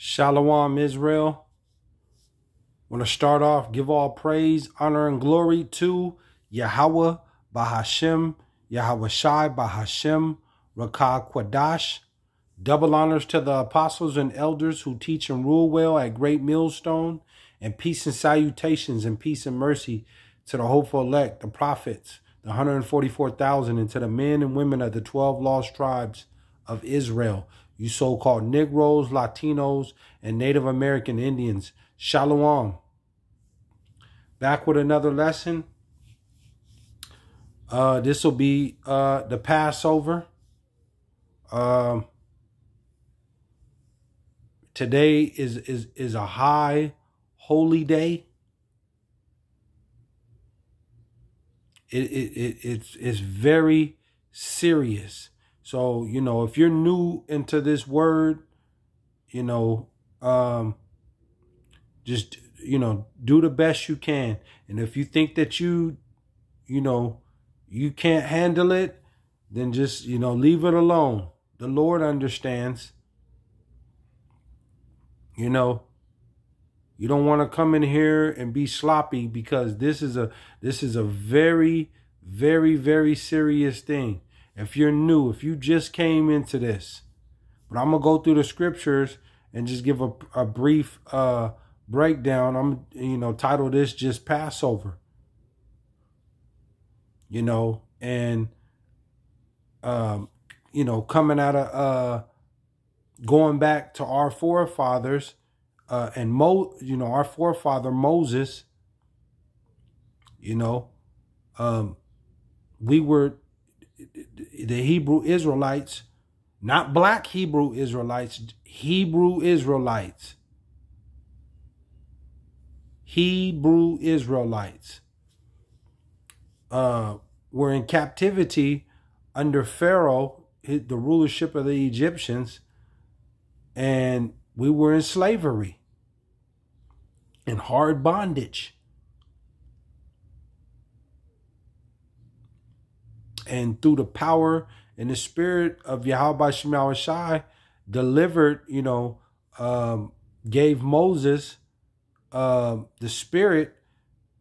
Shalom, Israel. Want to start off, give all praise, honor, and glory to YAHAWAH, BASHAM, YAHAWAHSHI, BASHAM, Rakah Kwadash. Double honors to the apostles and elders who teach and rule well at Great Millstone, and peace and salutations and peace and mercy to the hopeful elect, the prophets, the 144,000, and to the men and women of the 12 lost tribes of Israel. You so-called Negroes, Latinos, and Native American Indians. Shalom. Back with another lesson. This will be the Passover. Today is a high holy day. It's very serious. So, if you're new into this word, just, do the best you can. And if you think that you can't handle it, then just, leave it alone. The Lord understands. You don't want to come in here and be sloppy, because this is a very, very, very serious thing. If you're new, if you just came into this, but I'm gonna go through the scriptures and just give a brief breakdown. I'm title this just Passover. And coming out of going back to our forefathers and our forefather Moses, we were the Hebrew Israelites, not black Hebrew Israelites, Hebrew Israelites. Hebrew Israelites were in captivity under Pharaoh, the rulership of the Egyptians, and we were in slavery, in hard bondage. And through the power and the spirit of YAHAWAHSHI, delivered, gave Moses the spirit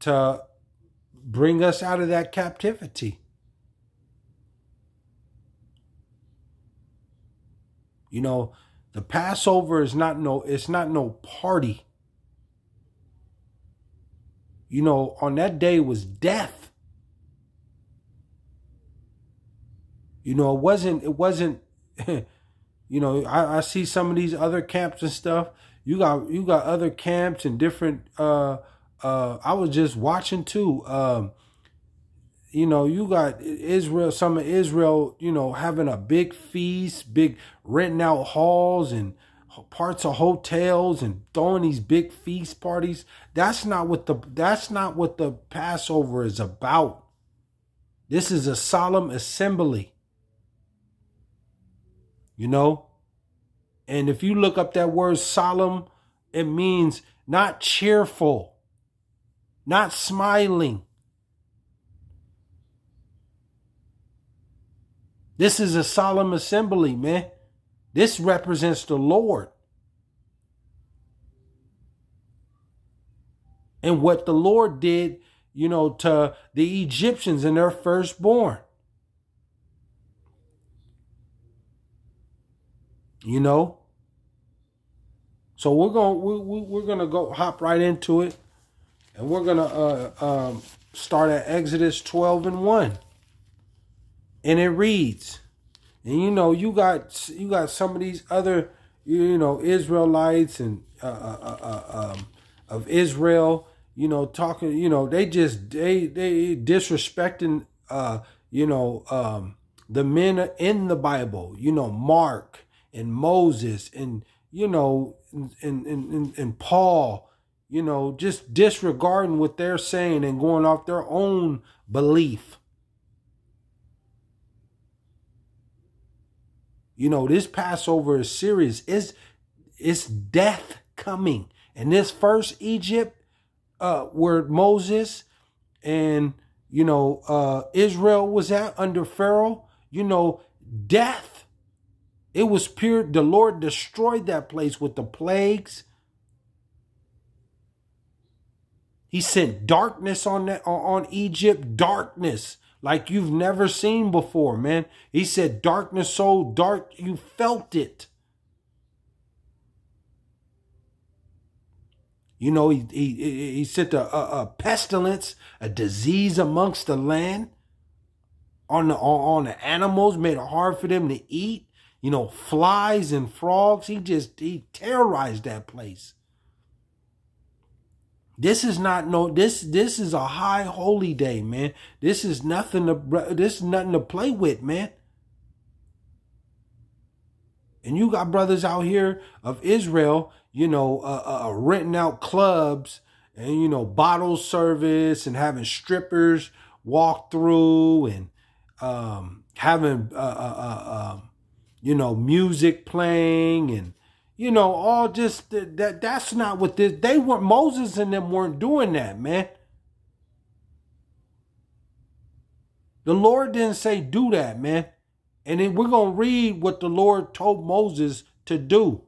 to bring us out of that captivity. The Passover is not no party. On that day was death. It wasn't, I see some of these other camps and stuff. You got other camps and different, I was just watching too. You got Israel, some of Israel, having a big feast, renting out halls and parts of hotels and throwing these big feast parties. That's not what the Passover is about. This is a solemn assembly. And if you look up that word solemn, it means not cheerful, not smiling. This is a solemn assembly, man. This represents the Lord and what the Lord did, to the Egyptians and their firstborn. So we're gonna go hop right into it, and we're gonna start at Exodus 12:1, and it reads, and you got some of these other Israelites and of Israel, talking, they disrespecting the men in the Bible, Mark and Moses and and Paul, just disregarding what they're saying and going off their own belief. This Passover is serious. It's death coming. And this first Egypt, where Moses and Israel was at under Pharaoh, death It was pure. The Lord destroyed that place with the plagues. He sent darkness on Egypt, darkness like you've never seen before, man. He said darkness so dark you felt it. You know, he sent a pestilence, a disease amongst the land on the animals, made it hard for them to eat. You know, flies and frogs. He terrorized that place. This is not this is a high holy day, man. This is nothing to play with, man. And you got brothers out here of Israel, you know, renting out clubs and, you know, bottle service and having strippers walk through and having you know, music playing and, you know, all just that's not what this. They weren't, Moses and them weren't doing that, man. The Lord didn't say do that, man. And then we're going to read what the Lord told Moses to do.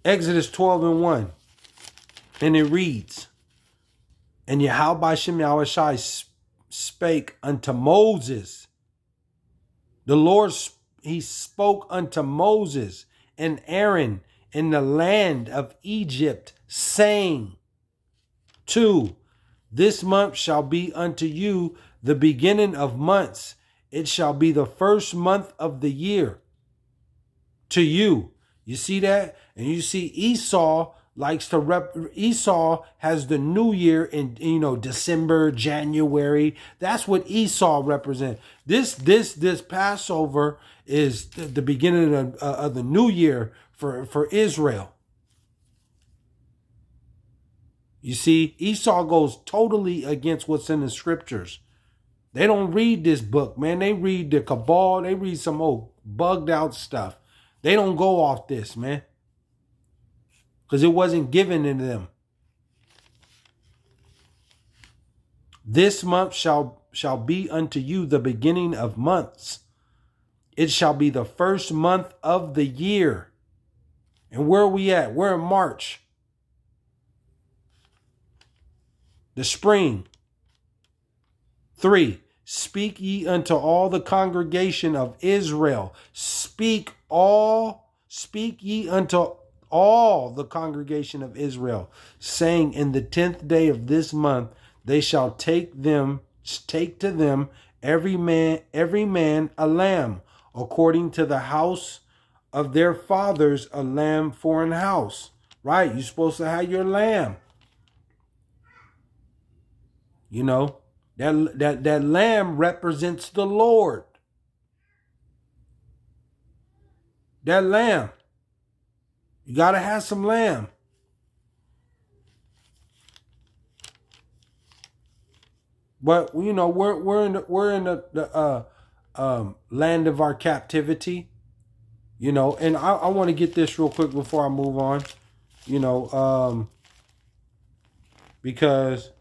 Exodus 12:1. And it reads, and YAHAWAHSHI spake unto Moses. The Lord, he spoke unto Moses and Aaron in the land of Egypt, saying, 2, this month shall be unto you the beginning of months. It shall be the first month of the year to you. You see that? And you see Esau likes to Esau has the new year in, you know, December, January. That's what Esau represents. This Passover is the beginning of the new year for Israel. You see, Esau goes totally against what's in the scriptures. They don't read this book, man. They read the Kabbalah. They read some old bugged out stuff. They don't go off this, man, because it wasn't given to them. This month shall be unto you the beginning of months. It shall be the first month of the year. And where are we at? We're in March. The spring. 3, speak ye unto all the congregation of Israel. Speak ye unto all the congregation of Israel, saying, in the 10th day of this month, they shall take to them every man a lamb, according to the house of their fathers, a lamb for an house. Right? You're supposed to have your lamb. You know, that lamb represents the Lord. That lamb. You got to have some lamb. But, you know, we're in the land of our captivity, you know, and I want to get this real quick before I move on, you know, because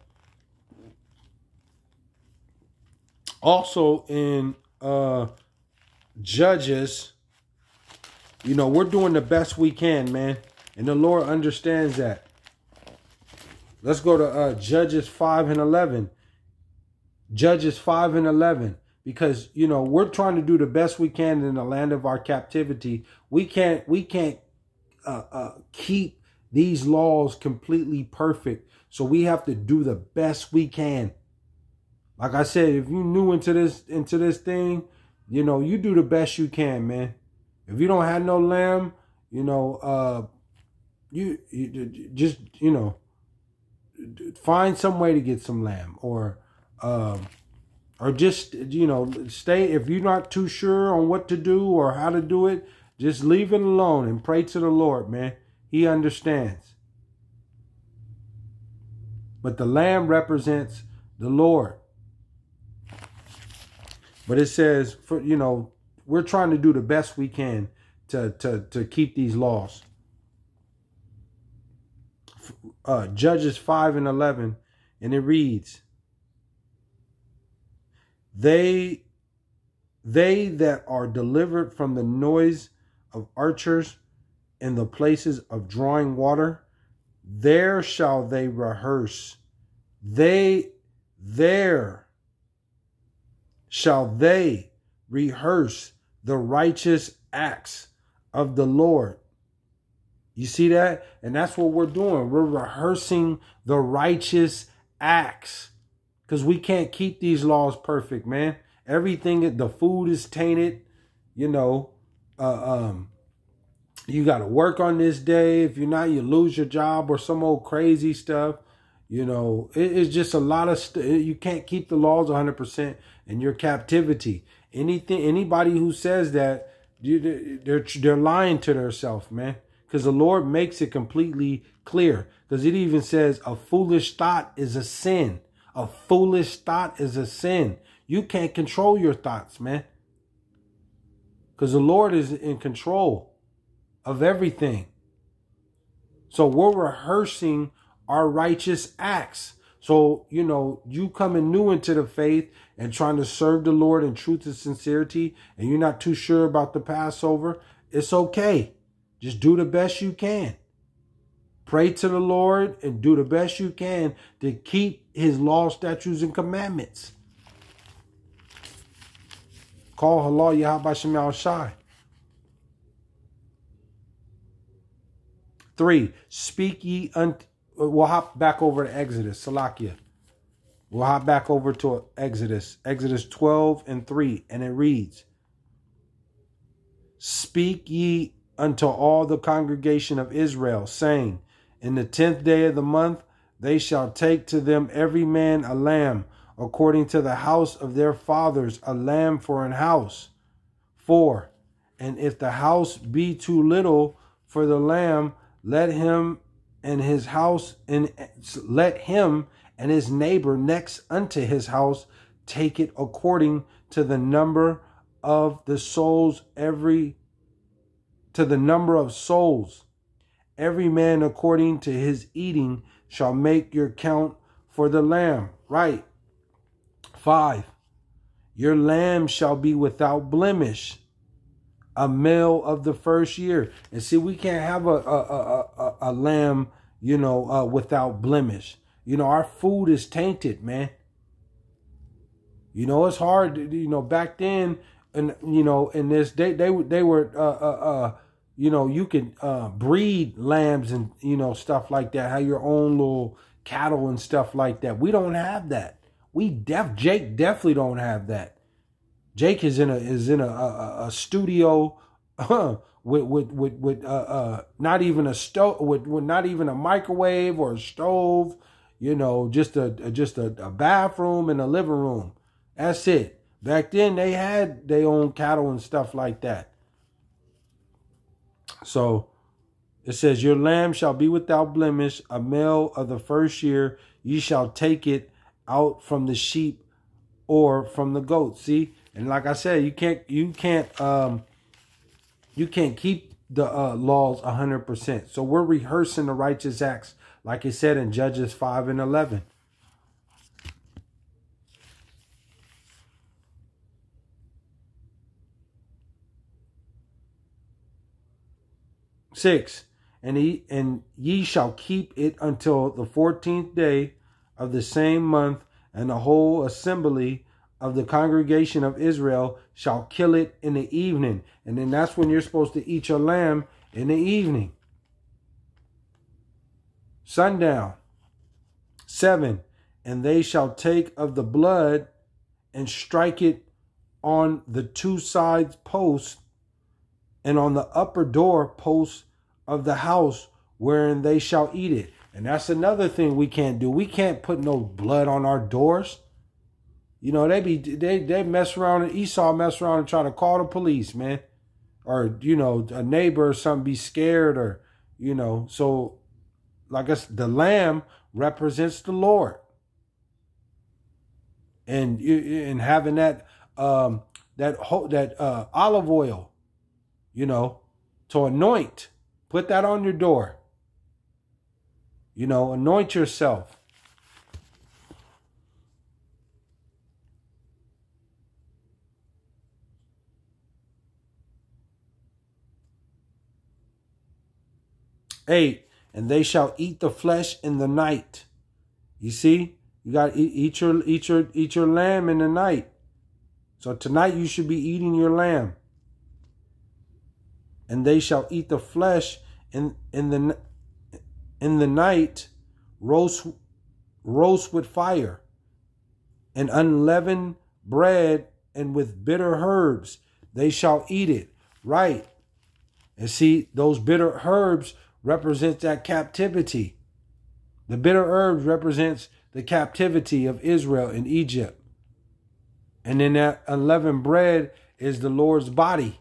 also in Judges, you know, we're doing the best we can, man. And the Lord understands that. Let's go to Judges 5:11. Judges 5:11. Because, you know, we're trying to do the best we can in the land of our captivity. We can't keep these laws completely perfect. So we have to do the best we can. Like I said, if you're new into this thing, you know, you do the best you can, man. If you don't have no lamb, you know, you just, you know, find some way to get some lamb, or just, you know, stay. If you're not too sure on what to do or how to do it, just leave it alone and pray to the Lord, man. He understands. But the lamb represents the Lord. But it says, for, you know, we're trying to do the best we can to keep these laws. Judges 5:11, and it reads, They that are delivered from the noise of archers in the places of drawing water, there shall they rehearse. There shall they rehearse the righteous acts of the Lord. You see that? And that's what we're doing. We're rehearsing the righteous acts, because we can't keep these laws perfect, man. Everything, the food is tainted. You know, you got to work on this day. If you're not, you lose your job or some old crazy stuff. You know, it's just a lot of stuff. You can't keep the laws 100% in your captivity. Anybody who says that, they're lying to themselves, man. Because the Lord makes it completely clear. Because it even says a foolish thought is a sin. A foolish thought is a sin. You can't control your thoughts, man. Because the Lord is in control of everything. So we're rehearsing our righteous acts. So, you know, you coming new into the faith and trying to serve the Lord in truth and sincerity, and you're not too sure about the Passover, it's okay. Just do the best you can. Pray to the Lord and do the best you can to keep his law, statutes, and commandments. Call halal YAHAWAHSHI. 3, speak ye unto... We'll hop back over to Exodus, Salakia. We'll hop back over to Exodus 12:3, and it reads, speak ye unto all the congregation of Israel, saying, in the 10th day of the month, they shall take to them every man a lamb, according to the house of their fathers, a lamb for an house. 4, and if the house be too little for the lamb, let him and his house, and let him and his neighbor next unto his house take it according to the number of the souls, every man according to his eating shall make your count for the lamb. Right. 5, your lamb shall be without blemish, a male of the first year. And see, we can't have a lamb, you know, without blemish. You know, our food is tainted, man. You know, it's hard, you know, back then, and, you know, in this, they were, you know, you could breed lambs and, you know, stuff like that, have your own little cattle and stuff like that. We don't have that. Jake definitely don't have that. Jake is in a studio with not even a stove, with not even a microwave or a stove, you know, just a bathroom and a living room. That's it. Back then they had their own cattle and stuff like that. So it says, your lamb shall be without blemish, a male of the first year. Ye shall take it out from the sheep or from the goats. See? And like I said, you can't keep the laws 100%. So we're rehearsing the righteous acts, like it said in Judges 5:11. 6, and ye shall keep it until the 14th day of the same month, and the whole assembly of the congregation of Israel shall kill it in the evening. And then that's when you're supposed to eat your lamb, in the evening. Sundown. 7, and they shall take of the blood and strike it on the 2 sides posts and on the upper door posts of the house wherein they shall eat it. And that's another thing we can't do. We can't put no blood on our doors. You know, they mess around, and Esau mess around and try to call the police, man. Or, you know, a neighbor or something be scared, or, you know. So, like I said, the lamb represents the Lord. And having that olive oil, you know, to anoint. Put that on your door. You know, anoint yourself. 8. And they shall eat the flesh in the night. You see, you got to eat your lamb in the night. So tonight you should be eating your lamb. And they shall eat the flesh in the night, roast with fire, and unleavened bread, and with bitter herbs they shall eat it. Right. And see, those bitter herbs represent that captivity. The bitter herbs represents the captivity of Israel in Egypt. And then that unleavened bread is the Lord's body.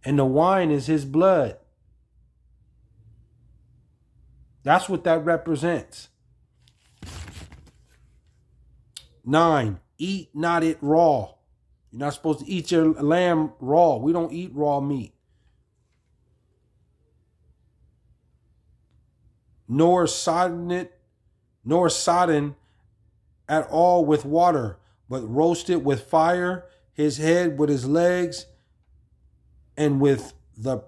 And the wine is his blood. That's what that represents. 9, eat not it raw. You're not supposed to eat your lamb raw. We don't eat raw meat. Nor sodden at all with water, but roast it with fire, his head with his legs, and with the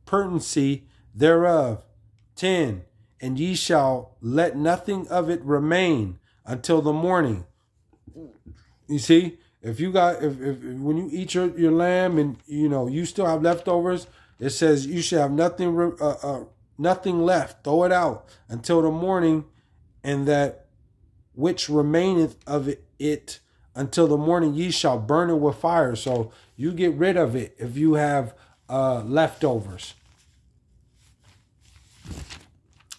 potency thereof. 10, and ye shall let nothing of it remain until the morning. You see, if when you eat your lamb and you still have leftovers, it says you should have nothing left. Throw it out until the morning, and that which remaineth of it until the morning ye shall burn it with fire. So you get rid of it if you have leftovers.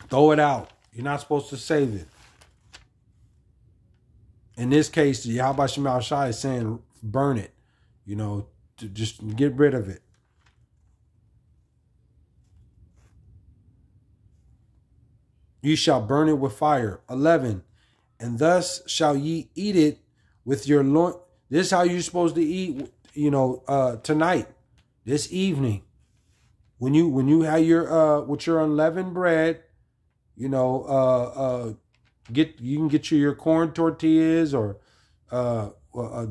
Throw it out. You're not supposed to save it. In this case, YAHAWAHSHI is saying burn it. To just get rid of it. You shall burn it with fire. 11. And thus shall ye eat it with your loin. This is how you're supposed to eat, tonight, this evening. When you have your with your unleavened bread, you can get your corn tortillas or the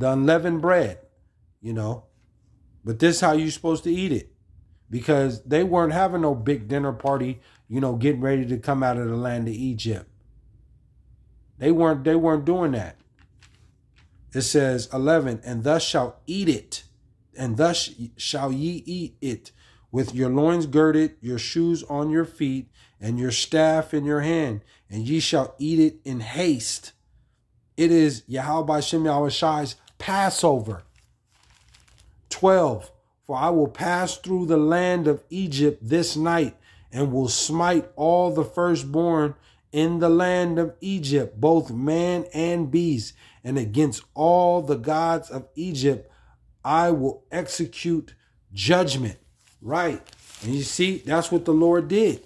unleavened bread, But this is how you're supposed to eat it, because they weren't having no big dinner party, getting ready to come out of the land of Egypt. They weren't doing that. It says 11, and thus shall eat it, and thus shall ye eat it, with your loins girded, your shoes on your feet, and your staff in your hand, and ye shall eat it in haste. It is YAHAWAHSHI's Passover. 12, for I will pass through the land of Egypt this night, and will smite all the firstborn in the land of Egypt, both man and beast, and against all the gods of Egypt I will execute judgment. Right. And you see, that's what the Lord did.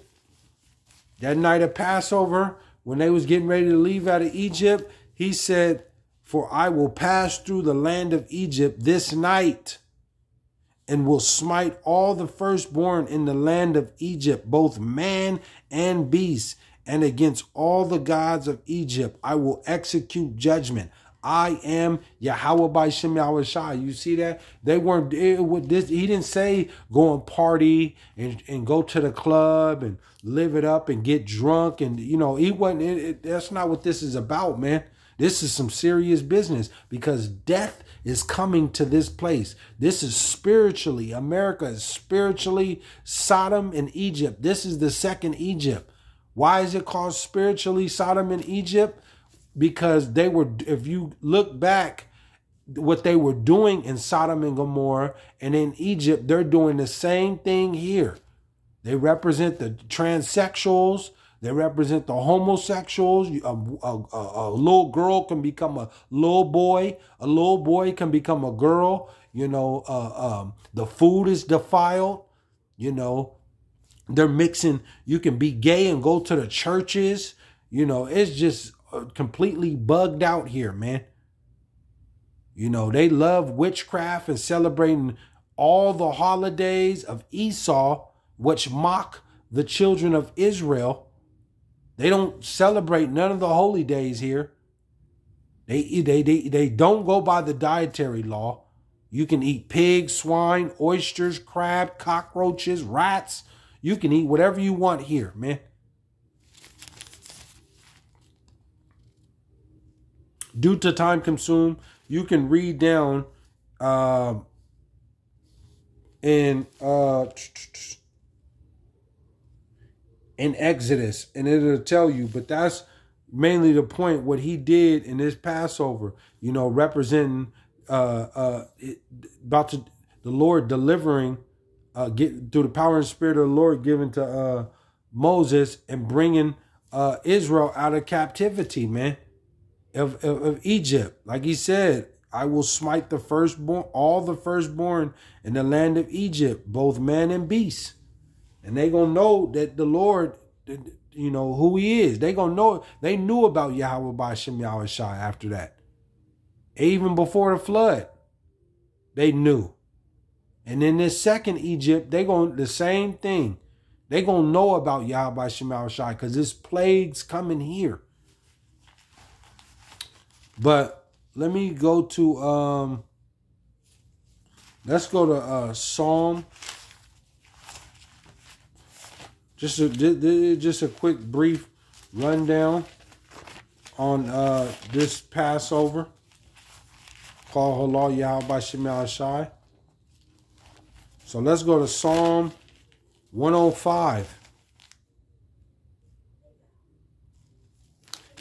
That night of Passover, when they was getting ready to leave out of Egypt, he said, for I will pass through the land of Egypt this night, and will smite all the firstborn in the land of Egypt, both man and beast, and against all the gods of Egypt I will execute judgment. I am YAHAWAHSHI. You see that? They weren't with this. He didn't say go and party and go to the club and live it up and get drunk. And, he wasn't. That's not what this is about, man. This is some serious business, because death is coming to this place. This is spiritually. America is spiritually Sodom and Egypt. This is the second Egypt. Why is it called spiritually Sodom and Egypt? Because they were, if you look back, what they were doing in Sodom and Gomorrah and in Egypt, they're doing the same thing here. They represent the transsexuals. They represent the homosexuals. A little girl can become a little boy. A little boy can become a girl. The food is defiled. They're mixing. You can be gay and go to the churches. It's just completely bugged out here, man. They love witchcraft and celebrating all the holidays of Esau, which mock the children of Israel. They don't celebrate none of the holy days here. They don't go by the dietary law. You can eat pigs, swine, oysters, crab, cockroaches, rats. You can eat whatever you want here, man. Due to time consumed, you can read down in Exodus, and it'll tell you. But that's mainly the point. What he did in this Passover, you know, representing the Lord delivering, through the power and spirit of the Lord given to Moses, and bringing Israel out of captivity, man, of Egypt. Like he said, I will smite the firstborn, all the firstborn in the land of Egypt, both man and beast. And they gonna know that the Lord, you know, who he is. They gonna know. They knew about Yahawah BASHAM YAHAWAHSHI after that. Even before the flood, they knew. And in this second Egypt, they gonna the same thing. They gonna know about Yahawah BASHAM YAHAWAHSHI because this plague's coming here. But let me go to let's go to Psalm. Just a quick brief rundown on this Passover called Halal Yahawah BASHAM YAHAWAHSHI. So let's go to Psalm 105.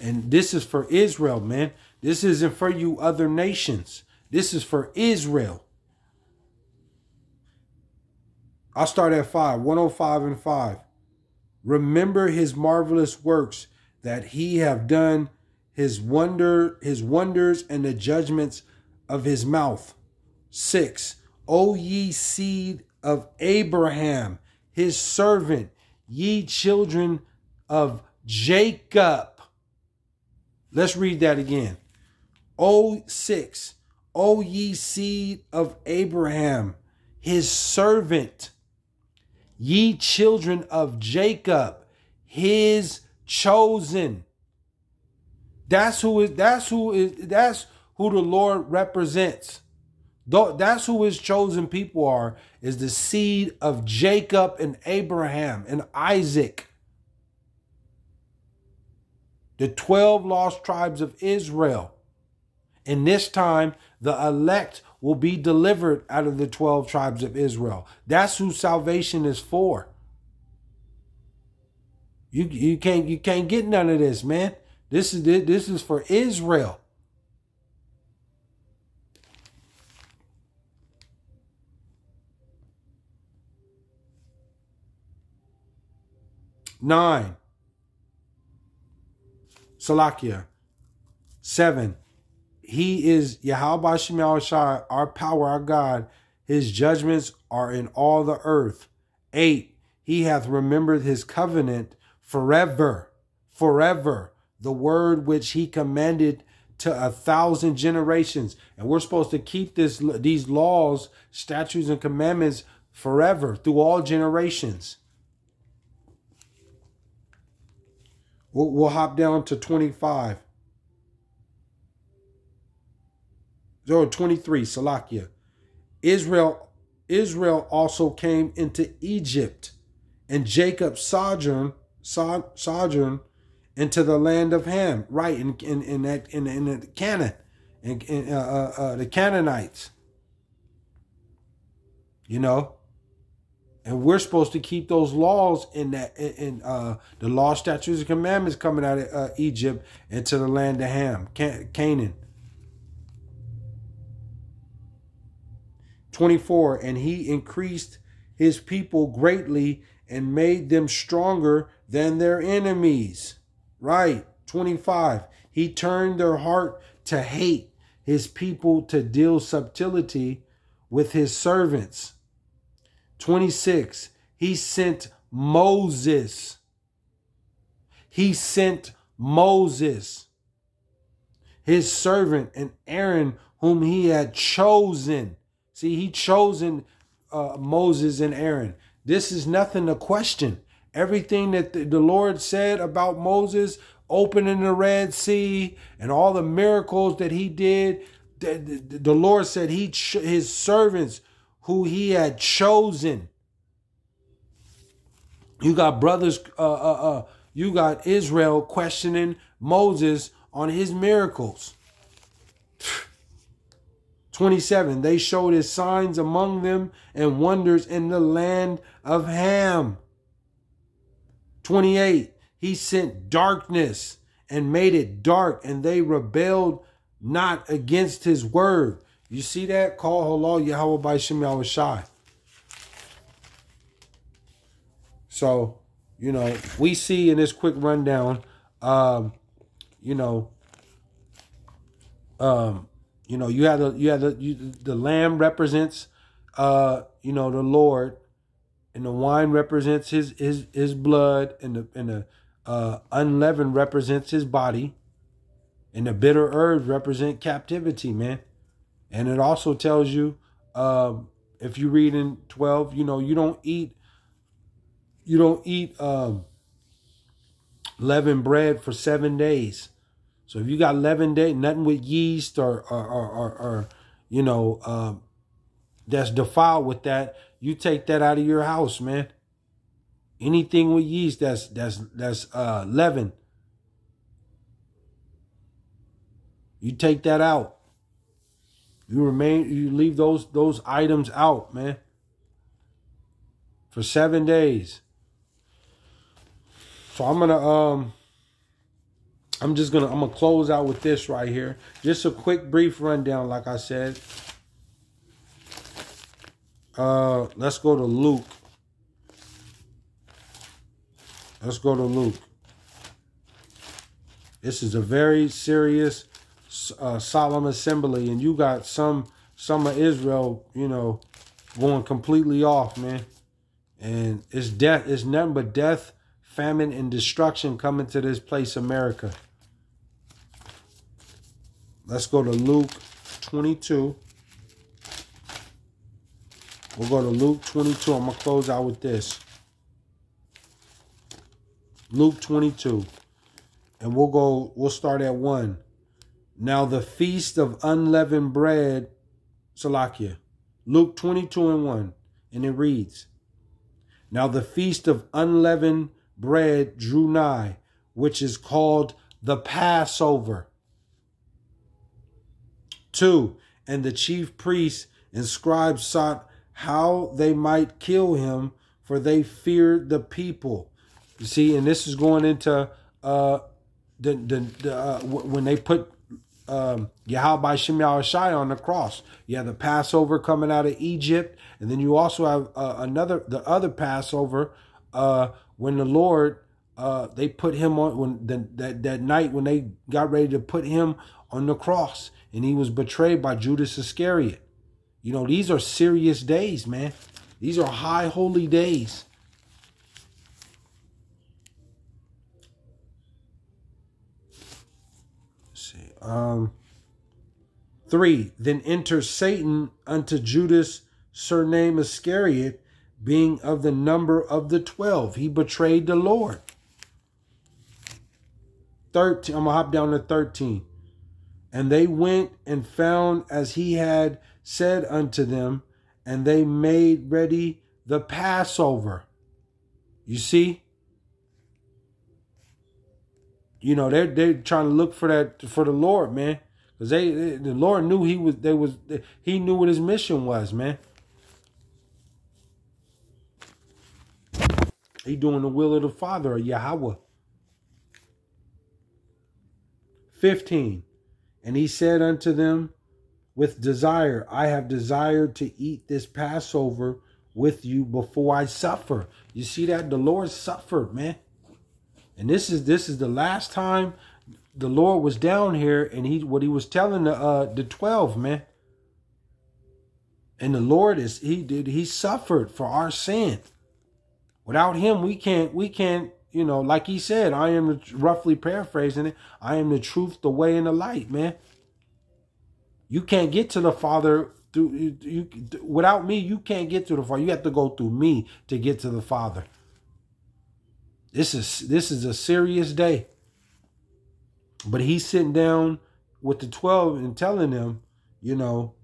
And this is for Israel, man. This isn't for you other nations. This is for Israel. I'll start at 5. 105 and 5. Remember his marvelous works that he have done, his wonders and the judgments of his mouth. 6. O ye seed of Abraham, his servant, ye children of Jacob. Let's read that again. 6. O ye seed of Abraham, his servant, ye children of Jacob, his chosen. That's who the Lord represents. That's who his chosen people are, is the seed of Jacob and Abraham and Isaac. The 12 lost tribes of Israel. And this time, the elect will be delivered out of the 12 tribes of Israel. That's who salvation is for. You can't get none of this, man. This is for Israel. Nine. Salakia. 7. He is Yahawah BASHAM YAHAWAHSHI, our power, our God. His judgments are in all the earth. 8. He hath remembered his covenant forever, forever. The word which he commanded to 1,000 generations. And we're supposed to keep these laws, statutes, and commandments forever through all generations. We'll hop down to 25. 23, Salakia. Israel also came into Egypt, and Jacob sojourned into the land of Ham, right, in Canaan, the Canaanites. You know, and we're supposed to keep those laws the law, statutes, and commandments coming out of Egypt into the land of Ham, Canaan. 24, and he increased his people greatly and made them stronger than their enemies. Right. 25, he turned their heart to hate his people, to deal subtlety with his servants. 26, he sent Moses. He sent Moses, his servant, and Aaron, whom he had chosen. See, he chosen Moses and Aaron. This is nothing to question. Everything that the Lord said about Moses opening the Red Sea and all the miracles that he did, the Lord said his servants who he had chosen. You got brothers, you got Israel questioning Moses on his miracles. 27, they showed his signs among them and wonders in the land of Ham. 28, he sent darkness and made it dark, and they rebelled not against his word. You see that? Call halal Yahawah BASHAM YAHAWAHSHI. So, you know, we see in this quick rundown, you know, you have the lamb represents, you know, the Lord, and the wine represents his blood, and the unleavened represents his body, and the bitter herbs represent captivity, man. And it also tells you, if you read in 12, you know, you don't eat leavened bread for 7 days. So if you got 11 days, nothing with yeast or you know, that's defiled with that, you take that out of your house, man. Anything with yeast that's leaven, you take that out. You leave those items out, man, for 7 days. So I'm gonna close out with this right here. Just a quick brief rundown, like I said. Let's go to Luke. Let's go to Luke. This is a very serious, solemn assembly, and you got some of Israel, you know, going completely off, man. And it's death. It's nothing but death, famine, and destruction coming to this place, America. Let's go to Luke 22. We'll go to Luke 22. I'm going to close out with this. Luke 22. And we'll start at 1. Now the feast of unleavened bread, Salakia. Luke 22 and 1. And it reads, now the feast of unleavened bread drew nigh, which is called the Passover. 2, and the chief priests and scribes sought how they might kill him, for they feared the people. You see, and this is going into when they put Yahawah BASHAM YAHAWAHSHI on the cross. You have the Passover coming out of Egypt, and then you also have the other Passover when the Lord they put him on that night when they got ready to put him on the cross, and he was betrayed by Judas Iscariot. You know, these are serious days, man. These are high holy days. Let's see. 3, then enters Satan unto Judas, surnamed Iscariot, being of the number of the 12. He betrayed the Lord. 13. I'm going to hop down to 13. And they went and found as he had said unto them, and they made ready the Passover. You see? You know, they're trying to look for the Lord, man. Because the Lord knew he knew what his mission was, man. He doing the will of the Father, of Yahawah. 15. And he said unto them with desire, I have desired to eat this Passover with you before I suffer. You see that? The Lord suffered, man. And this is the last time the Lord was down here, and what he was telling the 12, man. And the Lord he suffered for our sin. Without him, we can't, you know, like he said, I am, roughly paraphrasing it, I am the truth, the way, and the light, man. You can't get to the Father without me. You can't get to the Father. You have to go through me to get to the Father. This is a serious day. But he's sitting down with the 12 and telling them, you know,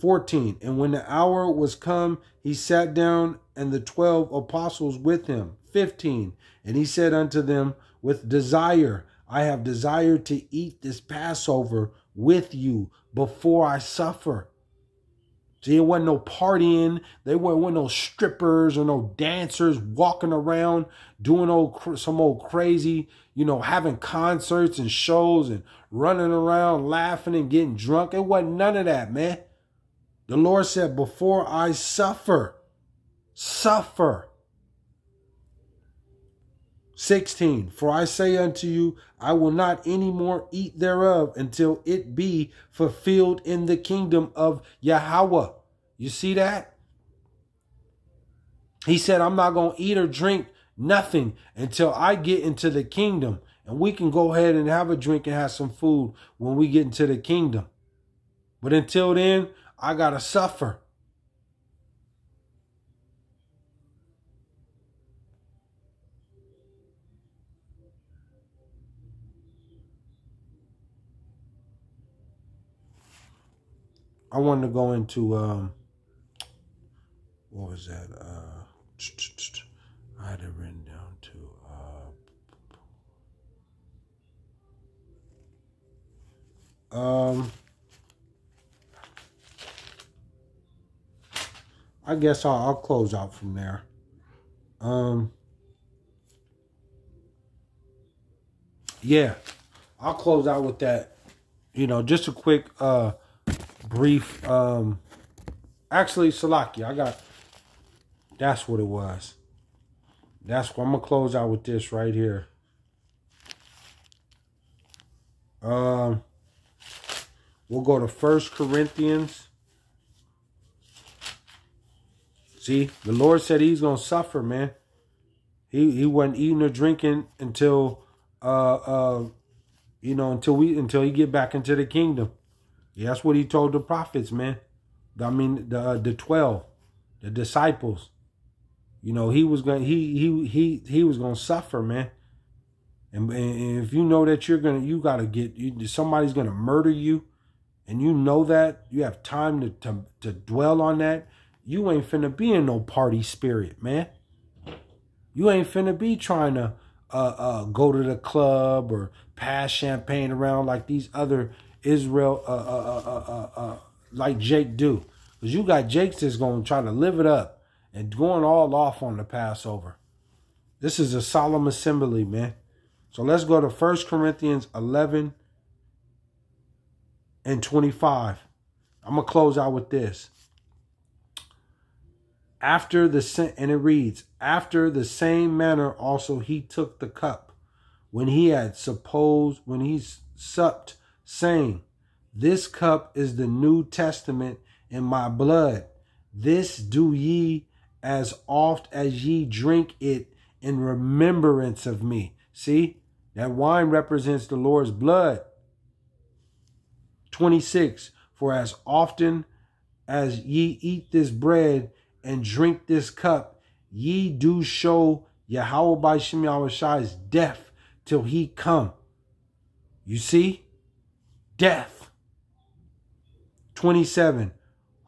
14. And when the hour was come, he sat down and the 12 apostles with him. 15. And he said unto them, with desire, I have desired to eat this Passover with you before I suffer. See, there wasn't no partying. There weren't no strippers or no dancers walking around doing some old crazy, you know, having concerts and shows and running around laughing and getting drunk. It wasn't none of that, man. The Lord said, before I suffer. 16, for I say unto you, I will not any more eat thereof until it be fulfilled in the kingdom of Yahawah. You see that? He said, I'm not going to eat or drink nothing until I get into the kingdom. And we can go ahead and have a drink and have some food when we get into the kingdom. But until then, I got to suffer. I wanted to go into, what was that? I had it written down to, I guess I'll close out from there. Yeah, I'll close out with that. You know, just a quick, brief, actually, Salakia, that's what it was. That's what I'm going to close out with this right here. We'll go to 1 Corinthians. See, the Lord said he's going to suffer, man. He wasn't eating or drinking until, you know, until he get back into the kingdom. Yeah, that's what he told the prophets, man. I mean, the 12, the disciples. You know, he was going to suffer, man. And if you know that somebody's going to murder you, and you know that, you have time to dwell on that, you ain't finna be in no party spirit, man. You ain't finna be trying to go to the club or pass champagne around like these other Israel, like Jake do. Because you got Jakes that's going to try to live it up and going all off on the Passover. This is a solemn assembly, man. So let's go to 1 Corinthians 11 and 25. I'm going to close out with this. And it reads, after the same manner also he took the cup when he supped, saying, this cup is the New Testament in my blood. This do ye as oft as ye drink it in remembrance of me. See, that wine represents the Lord's blood. 26, for as often as ye eat this bread and drink this cup, ye do show YAHAWAHSHI's death till he come. You see? Death. 27.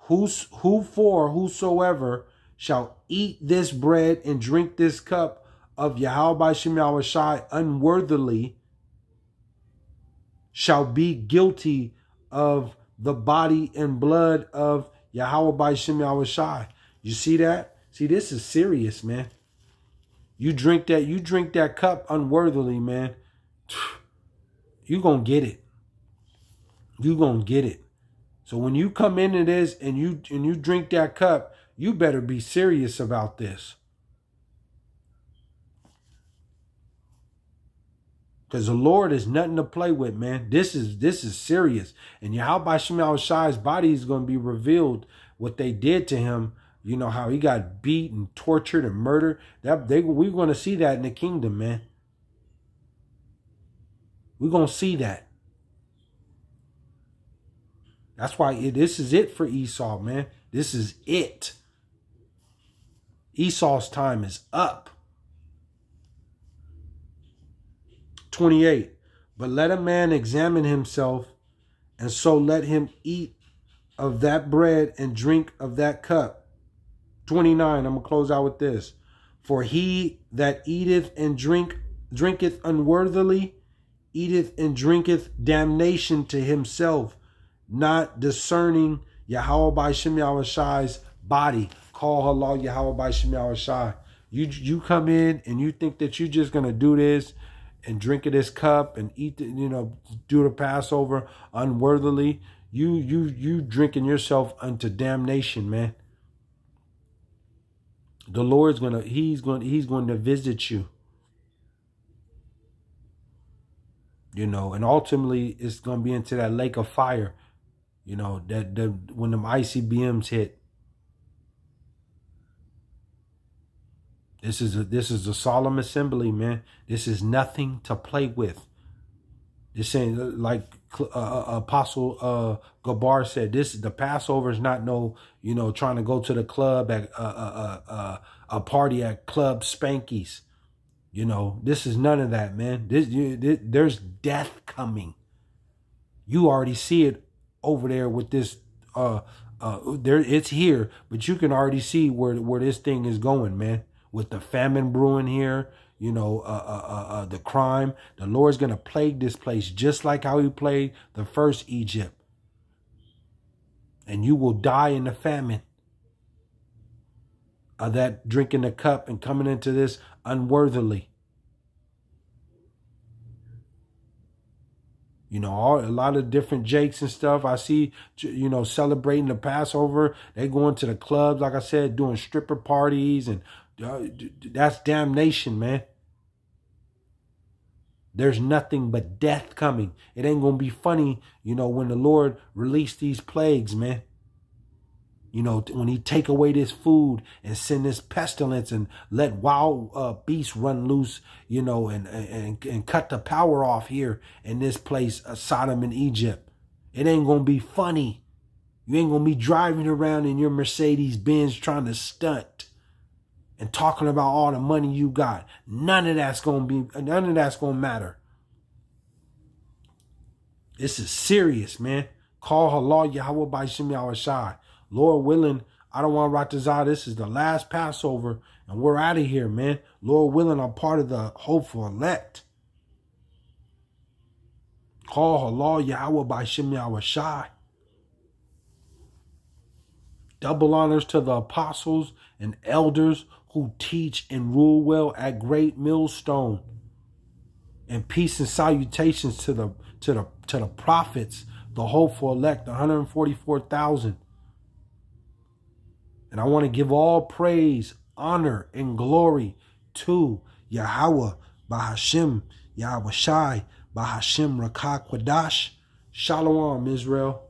Whosoever shall eat this bread and drink this cup of YAHAWAHSHI unworthily shall be guilty of the body and blood of YAHAWAHSHI. You see that? See, this is serious, man. You drink that cup unworthily, man. You gonna get it. You gonna get it. So when you come into this and you drink that cup, you better be serious about this. Because the Lord is nothing to play with, man. This is serious. And YAHAWAHSHI's body is going to be revealed, what they did to him. You know, how he got beat and tortured and murdered. We're going to see that in the kingdom, man. We're going to see that. That's why this is it for Esau, man. This is it. Esau's time is up. 28. But let a man examine himself, and so let him eat of that bread and drink of that cup. 29, I'm going to close out with this. For he that eateth and drinketh unworthily, eateth and drinketh damnation to himself, not discerning YAHAWAHSHI's body. Call Allah YAHAWAHSHI. You come in and you think that you're just going to do this and drink of this cup and eat, do the Passover unworthily. You drinking yourself unto damnation, man. The Lord's he's going to visit you. And ultimately it's going to be into that lake of fire. That when them ICBMs hit. This is a solemn assembly, man. This is nothing to play with. This ain't like Apostle Gabar said. The Passover is not trying to go to the club at a party at Club Spanky's. This is none of that, man. There's death coming. You already see it over there with this. It's here, but you can already see where this thing is going, man. With the famine brewing here, the crime. The Lord's going to plague this place just like how he plagued the first Egypt. And you will die in the famine of that drinking the cup and coming into this unworthily. A lot of different jakes and stuff. I see, celebrating the Passover. They going to the clubs, like I said, doing stripper parties, and that's damnation, man. There's nothing but death coming. It ain't going to be funny, when the Lord release these plagues, man. When he take away this food and send this pestilence and let wild beasts run loose, and cut the power off here in this place, Sodom and Egypt. It ain't going to be funny. You ain't going to be driving around in your Mercedes-Benz trying to stunt and talking about all the money you got. None of that's going to matter. This is serious, man. Call Allah YAHAWAHSHI. Lord willing, I don't want to Ratazah. This is the last Passover, and we're out of here, man. Lord willing, I'm part of the hopeful elect. Call Allah YAHAWAHSHI. Double honors to the apostles and elders who teach and rule well at Great Millstone. And peace and salutations to the prophets, the hopeful elect, 144,000. And I want to give all praise, honor, and glory to Yahawah, BASHAM, YAHAWAHSHI, BASHAM Rakah Kwadash. Shalom, Israel.